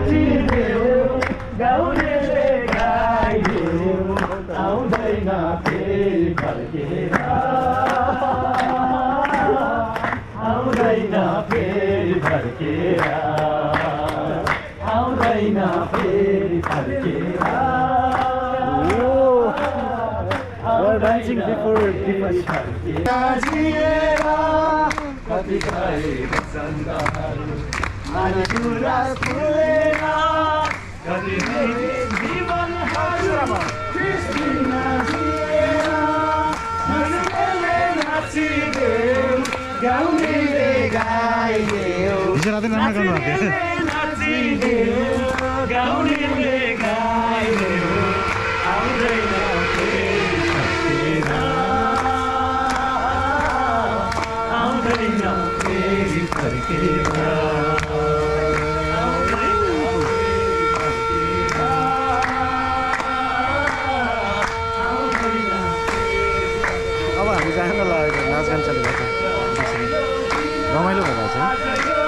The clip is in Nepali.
नाचिदेऊ गाउनेले गाइदेऊ आउँदैन फेरि फर्केर आउँदैन फेरि फर्केर आउँदैन फेरि फर्केर dancing before कति गरेका सन्तानहरू अनि कुरा फुलेर कति जीवनहरू नाचिदेऊ गाउनेले गाइदेऊ नाचिदेऊ गाउनेले गाइदेऊ आउँदैन फेरि फर्केर अब हामी जान लागेको नाचगान चलिरहेको छ रमाइलो भइरहेको छ